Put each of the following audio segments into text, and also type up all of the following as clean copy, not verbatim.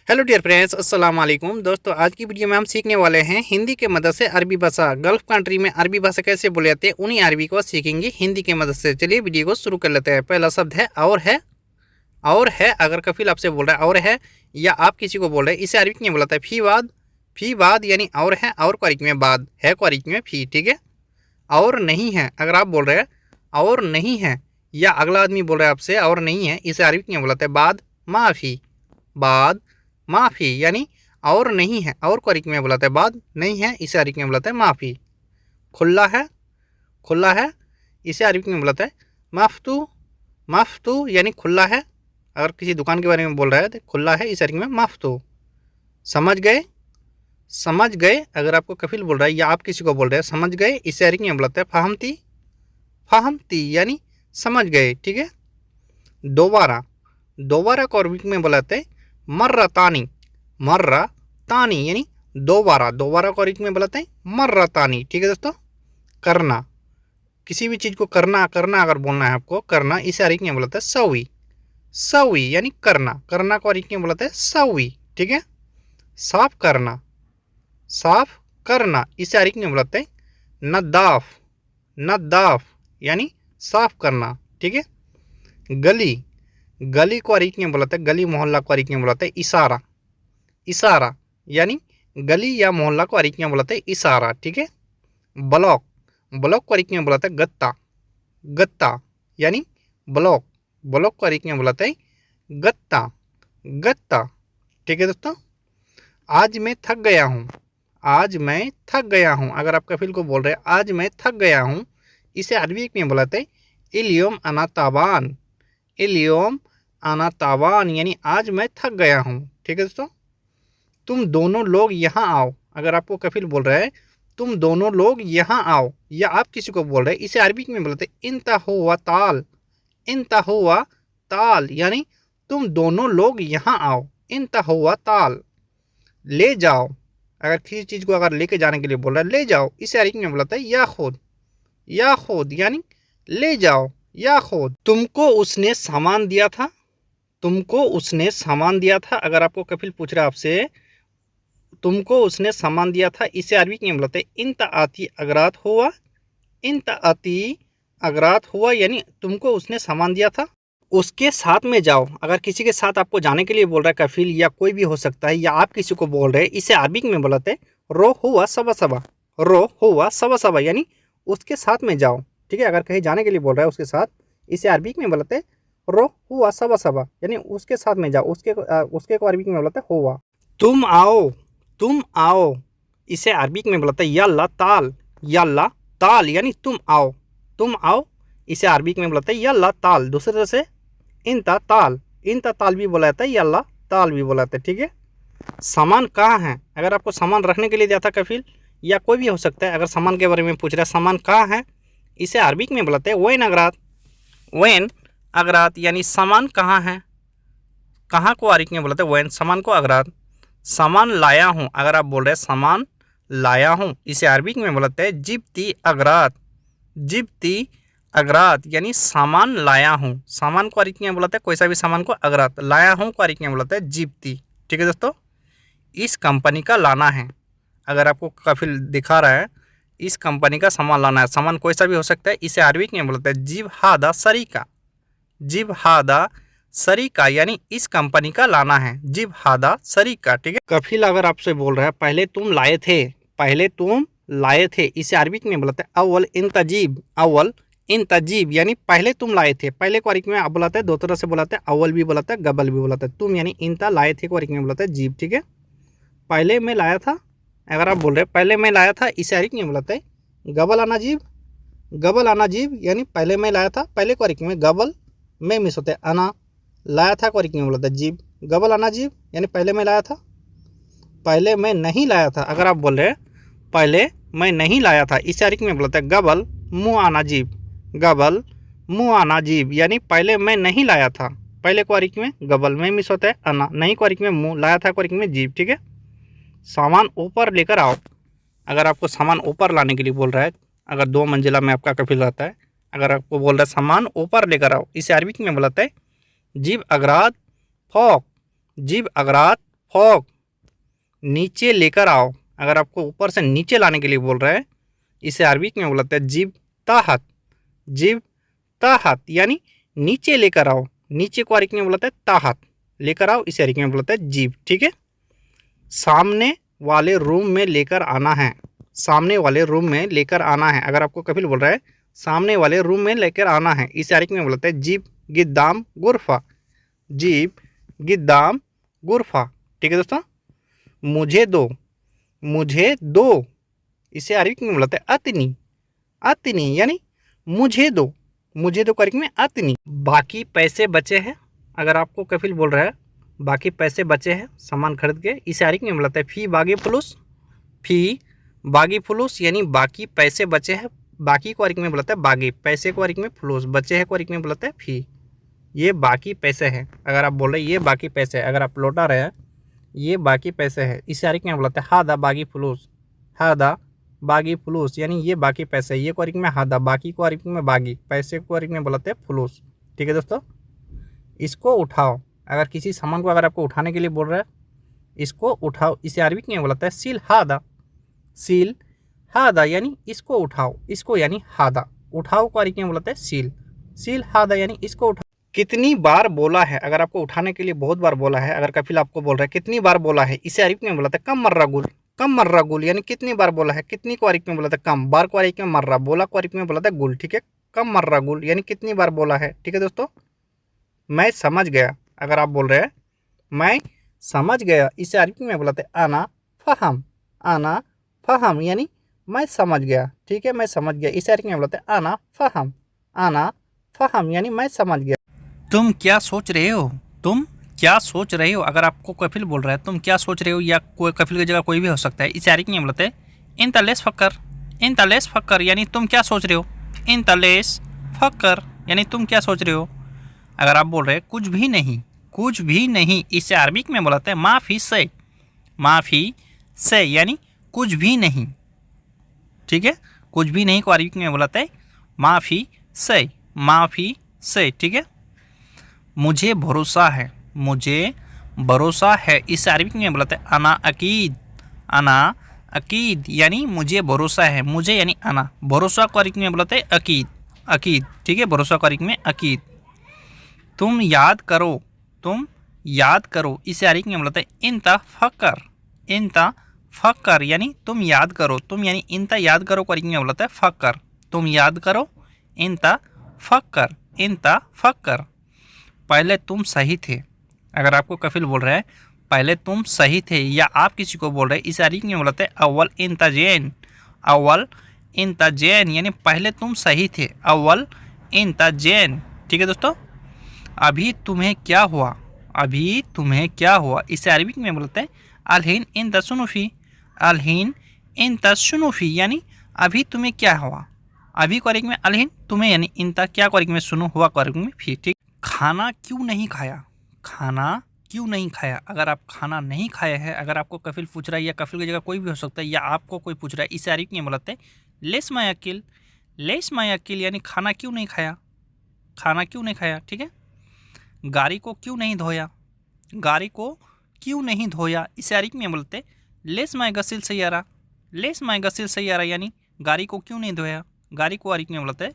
Hello dear friends, अस्सलाम वालेकुम। दोस्तों, आज की वीडियो में हम सीखने वाले हैं हिंदी के मदद से अरबी भाषा। गल्फ कंट्री में अरबी भाषा कैसे बोले जाते हैं, उन्हीं अरबी को सीखेंगे हिंदी के मदद से। चलिए वीडियो को शुरू कर लेते हैं। पहला शब्द है और है। और है अगर कफिल आपसे बोल रहा है और है, या आप किसी को बोल रहे हैं, इसे अरबी में बोलाता है फी बाद। फी बाद यानी और है, और को अरबी में बाद, है को अरबी में फी। ठीक है। और नहीं है अगर आप बोल रहे हैं और नहीं है, या अगला आदमी बोल रहा है आपसे और नहीं है, इसे अरबी में बोलाते हैं बाद माफ़ी। बाद माफ़ी यानी और नहीं है, और को अरबी में बुलाते हैं बाद, नहीं है इसे अरबी में बुलाते हैं माफ़ी। खुला है। खुला है इसे अरबी में बुलाते हैं मफ्तू। मफ्तू यानी खुला है। अगर किसी दुकान के बारे में बोल रहा है तो खुला है, इस अरबी में मफ्तू। समझ गए। समझ गए अगर आपको कफिल बोल रहा है या आप किसी को बोल रहे हैं समझ गए, इसे अरबी में बुलाते हैं फहमती। फहमती यानी समझ गए। ठीक है। दोबारा। दोबारा को अरबी में बुलाते हैं मर्रा तानी। मर्रा तानी यानी दोबारा। दोबारा को अरबी में बुलाते हैं मर्रा तानी। ठीक है दोस्तों। करना। किसी भी चीज़ को करना, करना अगर बोलना है आपको करना, इसे अरबी में बुलाते हैं सवी। सवी यानी करना। करना को अरबी में बुलाते हैं सवी। ठीक है। साफ करना। साफ करना इसे अरबी में बुलाते हैं नदाफ। नदाफ यानी साफ करना। ठीक है। गली। गली को अरबी में बुलाते हैं, गली मोहल्ला को अरबी में बुलाते हैं इशारा। इशारा यानी गली या मोहल्ला को अरबी में बुलाते हैं इशारा। ठीक है। ब्लॉक। ब्लॉक को अरबी में बुलाते हैं गत्ता। गत्ता यानी ब्लॉक। ब्लॉक को अरबी में बुलाते हैं गत्ता। गत्ता। ठीक है दोस्तों। आज मैं थक गया हूँ। आज मैं थक गया हूँ अगर आप कफिल को बोल रहे हैं आज मैं थक गया हूँ, इसे अरबी में बुलाते हैं इलियोम अना ताबान। इलियोम अना ताबान यानी आज मैं थक गया हूँ। ठीक है दोस्तों। तुम दोनों लोग यहाँ आओ अगर आपको कफिल बोल रहा है तुम दोनों लोग यहाँ आओ, या आप किसी को बोल रहे हैं, इसे अरबी में बोलते हैं इंतहुवा ताल। इंतहुवा ताल यानी तुम दोनों लोग यहाँ आओ। इंतहुवा ताल। ले जाओ अगर किसी चीज़ को अगर लेके जाने के लिए बोल रहा है ले जाओ, इसे अरबी में बोलता है या खुद। या खुद यानी ले जाओ या खुद। तुमको उसने सामान दिया था। तुमको उसने सामान दिया था अगर आपको कफिल पूछ रहा है आपसे तुमको उसने सामान दिया था, इसे अरबी में बोलते हैं इंत आती अगरात हुआ। इंत आती अगरात हुआ यानी तुमको उसने सामान दिया था। उसके साथ में जाओ अगर किसी के साथ आपको जाने के लिए बोल रहा है कफिल, या कोई भी हो सकता है, या आप किसी को बोल रहे हैं, इसे अरबी में बोलते हैं रो हुआ सबा सबा। रो हुआ सबा सबा यानी उसके साथ में जाओ। ठीक है। अगर कहीं जाने के लिए बोल रहा है उसके साथ, इसे अरबी में बोलते हैं रो हुआ सबा सबा यानी उसके साथ में जाओ। उसके को अरबी में बोलते हैं हुआ। तुम आओ। तुम आओ इसे अरबी में बोलते हैं यल्ला ताल। यल्ला ताल यानी तुम आओ। तुम आओ इसे अरबी में बोलते हैं यल्ला ताल। दूसरे तरह से इंता ताल। इंता ताल भी बोला जाता है, यल्ला ताल भी बोला जाता है। ठीक है। सामान कहाँ है अगर आपको सामान रखने के लिए दिया था कफिल, या कोई भी हो सकता है, अगर सामान के बारे में पूछ रहा है सामान कहाँ है, इसे अरबी में बुलाते हैं वैन अगरात। वैन अगरात यानी सामान कहाँ है। कहाँ को अरबी में बुलाते हैं वैन, सामान को अगरात। सामान लाया हूँ अगर आप बोल रहे हैं सामान लाया हूँ, इसे अरबी में बुलाते हैं जिब्ती अगरात। जिब्ती अगरात यानी सामान लाया हूँ। सामान को अरबी में बुलाते हैं कोई सा भी सामान को अगरात। लाया हूँ को अरबी में बुलाते हैं जिब्ती। ठीक है दोस्तों। इस कंपनी का लाना है अगर आपको कफिल दिखा रहा है इस कंपनी का सामान लाना है, सामान कोई सा भी हो सकता है, इसे अरबी में बोलते हैं जिब हादा सरीका। जिब हादा सरीका यानी इस कंपनी का लाना है, जिब हादा सरीका। ठीक है। कफिल अगर आपसे बोल रहा है पहले तुम लाए थे, पहले तुम लाए थे, इसे अरबी में बोलते हैं अव्वल इंतजीब। अव्वल इंतजीब यानी पहले तुम लाए थे। पहले को अरबी में आप बुलाते हैं दो तरह से बुलाते हैं, अव्वल भी बुलाते हैं, गबल भी बुलाते हैं। तुम यानी इंता, लाए थे को अरबी में बुलाते हैं जीब। ठीक है। पहले मैं लाया था अगर आप बोल रहे हैं पहले मैं लाया था, इसे अरबी में बुलाते हैं गबल अनाजीब। गबल अनाजीब यानी पहले मैं लाया था, पहले को अरबी में गबल में मिस होते हैं अना। लाया था को अरबी में बोलते हैं जीब। गबल अनाजीब यानी पहले मैं लाया था। पहले मैं नहीं लाया था अगर आप बोल रहे हैं पहले मैं नहीं लाया था, इसे अरबी में बोलते हैं गबल मुँह अनाजीब। गबल मुँह अनाजीब यानी पहले मैं नहीं लाया था। पहले को अरबी में गबल में मिस होता है अना, नहीं को अरबी में मुँह, लाया था को अरबी में जीब। ठीक है। सामान ऊपर लेकर आओ अगर आपको सामान ऊपर लाने के लिए बोल रहा है, अगर 2 मंजिला में आपका कफिल रहता है, अगर आपको बोल रहा है सामान ऊपर लेकर आओ, इसे अरबी में बुलाते हैं जिब अगरात फौक। जिब अगरात फौक, नीचे लेकर आओ। अगर आपको ऊपर से नीचे लाने के लिए बोल रहा है, इसे अरबिक में बोलते हैं जिब ताहत, जिब ताहत यानी नीचे लेकर आओ। नीचे को अरबिक में बोलते हैं ताहत, लेकर आओ इसे अरबिक में बोलते हैं जिब। ठीक है। सामने वाले रूम में लेकर आना है, सामने वाले रूम में लेकर आना है। अगर आपको कफिल बोल रहा है सामने वाले रूम में लेकर आना है, इसे अरबिक में बोलते हैं जिब गिद्दाम गुरफा, जिब गिद्दाम गुरफा। ठीक है दोस्तों। मुझे दो, मुझे दो, इसे अरबिक में बोलते हैं अतनी, अतनी यानी मुझे दो, मुझे दो अरबिक में अतनी। बाकी पैसे बचे हैं। अगर आपको कफिल बोल रहा है बाकी पैसे बचे हैं सामान खरीद के, इसे अरबिक में बोलते हैं फी बागी फुलूस, फी बागी फुलूस यानी बाकी पैसे बचे हैं। बाकी को अरबिक में बोलते हैं बागी, पैसे को अरबिक में फुलूस, बचे हैं को अरबिक में बोलते हैं फी। ये बाकी पैसे हैं। अगर आप बोल रहे हैं ये बाकी पैसे है, अगर आप लौटा रहे हैं ये बाकी पैसे है, इसे अरबिक में बोलते हैं हादा बागी फुलूस, हादा बागी फुलूस यानी ये बाकी पैसे। ये को अरबिक में हादा, बाकी को अरबिक में बागी, पैसे को अरबिक में बोलते हैं फुलूस। ठीक है दोस्तों। इसको उठाओ। अगर किसी सामान को अगर आपको उठाने के लिए बोल रहा है इसको उठाओ, इसे अरबिक में बोलता है सील हादा, सील हादा यानी इसको उठाओ, इसको यानी हादा। उठाओ को अरबिक में बोलता है सील, सील हादा यानी इसको उठाओ। कितनी बार बोला है, अगर आपको उठाने के लिए बहुत बार बोला है, अगर कफिल आपको बोल रहा है कितनी बार बोला है, इसे अरबिक में बोलता है कम मर्रा गुल, कम मर्रा गुल यानी कितनी बार बोला है। कितनी को अरबिक में बोला था कम, बार को अरबिक में मर्रा, बोला को अरबिक में बोला था गुल। ठीक है। कम मर्रा गुल यानी कितनी बार बोला है। ठीक है दोस्तों। मैं समझ गया। अगर आप बोल रहे हैं मैं समझ गया, इसे अरबिक में बोला था आना फहम, आना फहम यानी मैं समझ गया। ठीक है। मैं समझ गया, इसे अरबिक में बोला था आना फहम, आना फहम यानी मैं समझ गया। तुम क्या सोच रहे हो, तुम क्या सोच रहे हो। अगर आपको कफिल बोल रहा है तुम क्या सोच रहे हो, या कोई कफिल की जगह कोई भी हो सकता है, इसे अरबिक में बोलते हैं इन तलेस फक्कर, इन तलेस फक्कर यानी तुम क्या सोच रहे हो, इन तलेस फक्कर यानी तुम क्या सोच रहे हो। अगर आप बोल रहे हैं कुछ भी नहीं, कुछ भी नहीं, इसे अरबिक में बोलते हैं माफ़ी से, माफ़ी से यानी कुछ भी नहीं। ठीक है। कुछ भी नहीं को अरबिक में बोलते हैं माफ़ी से, माफ़ी से। ठीक है। मुझे भरोसा है, मुझे भरोसा है, इसे अरबिक में बोलते हैं अना अकीद, अना अकीद यानी मुझे भरोसा है, मुझे यानी अना, भरोसा को अरबिक में बोलते हैं अकीद, अकीद। ठीक है। भरोसा को अरबिक में अकीद। तुम याद करो, तुम याद करो, इसे अरबिक में बोलते हैं इंता फक्कर, इंता फक्कर यानी तुम याद करो, तुम यानी इंता याद करो को अरबिक में बोलते हैं फक्कर, तुम याद करो, इंता फक्कर, इंता फक्कर। पहले तुम सही थे। अगर आपको कफिल बोल रहा है पहले तुम सही थे, या आप किसी को बोल रहे हैं, इस अरबिक में बोलते हैं अव्वल इंता जैन, अव्वल इंता जैन यानी पहले तुम सही थे, अव्वल इंता जैन। ठीक है दोस्तों। अभी तुम्हें क्या हुआ, अभी तुम्हें क्या हुआ, इसे अरबिक में बोलते हैं अलहीन इंता सुनुफी, अलहीन इंता सुनुफी यानी अभी तुम्हें क्या हुआ। अभी को अरबिक में अलहीन, तुम्हें यानी इंता, क्या को अरबिक में सुनो, हुआ को अरबिक में फी। ठीक। खाना क्यों नहीं खाया, खाना क्यों नहीं खाया। अगर आप खाना नहीं खाए हैं, अगर आपको कफिल पूछ रहा है, या कफिल की जगह कोई भी हो सकता है, या आपको कोई पूछ रहा है, इसे अरबिक में बोलते हैं लेस my Akil, less my Akil यानी खाना क्यों नहीं खाया, खाना क्यों नहीं खाया। ठीक है। गाड़ी को क्यों नहीं धोया, गाड़ी को क्यों नहीं धोया, इसे अरबिक में बोलते हैं लेस माय गसिल सैयारा, लेस माय गसिल सैयारा यानी गाड़ी को क्यों नहीं धोया, गाड़ी को अरबिक में बोलते हैं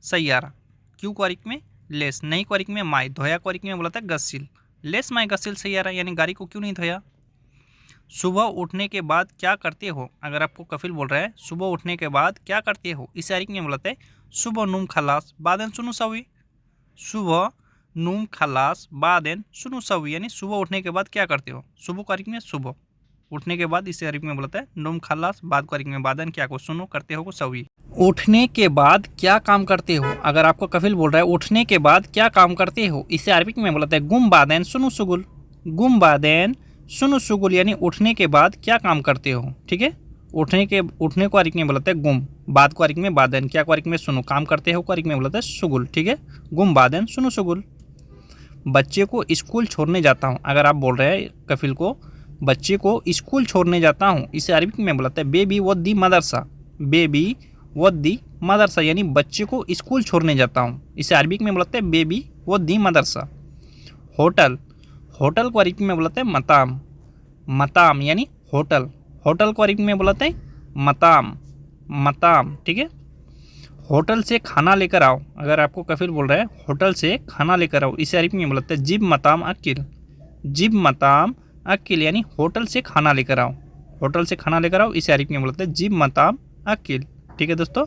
सैयारा, क्यों को अरबिक में लेस, नहीं को अरबिक में माय, धोया को अरबिक में बोलता है गसिल, लेस माय गसिल सैयारा यानी गाड़ी को क्यों नहीं धोया। सुबह उठने के बाद क्या करते हो। अगर आपको कफिल बोल रहा है सुबह उठने के बाद क्या करते हो, इसे अरबिक में बोलते हैं सुबह नूम खलास बादेन सुनु सवी, सुबह नूम खलास बादेन सुनु सवी यानी सुबह उठने के बाद क्या करते हो। सुबह को अरबिक में सुबह, उठने के बाद इसे अरबिक में बोलता है नूम खलास, बाद को अरबिक में बादेन, क्या को सुनो, करते हो को सवी। उठने के बाद क्या काम करते हो। अगर आपको कफिल बोल रहा है उठने के बाद क्या काम करते हो, इसे अरबिक में बोलता है गुम बादेन सुनु सुगुल, गुम बादेन सुनु सुगुल यानी उठने के बाद क्या काम करते हो। ठीक है। उठने को अरबिक में बोलते हैं गुम, बाद को अरबिक में बादेन, क्या को अरबिक में सुनो, काम करते हो को अरबिक में बोलते हैं सुगुल। ठीक है। गुम बादेन सुनु सुगुल। बच्चे को स्कूल छोड़ने जाता हूँ। अगर आप बोल रहे हैं कफिल को बच्चे को स्कूल छोड़ने जाता हूँ, इसे अरबिक में बोलता है बेबी वद्दी मदरसा, बेबी वद्दी मदरसा यानी बच्चे को स्कूल छोड़ने जाता हूँ, इसे अरबिक में बोलते हैं बेबी वद्दी मदरसा। होटल, होटल को अरबिक में बोलते हैं मताम, मताम यानी होटल, होटल को अरबी में बोलते हैं मताम, मताम। ठीक है, होटल से खाना लेकर आओ, अगर आपको कफिल बोल रहा है होटल से खाना लेकर आओ, इसे अरबी में बोलते हैं जिब मताम अकिल, जिब मताम अकिल यानी होटल से खाना लेकर आओ, होटल से खाना लेकर आओ, इसे अरबी में बोलते हैं जिब मताम अकिल। ठीक है दोस्तों।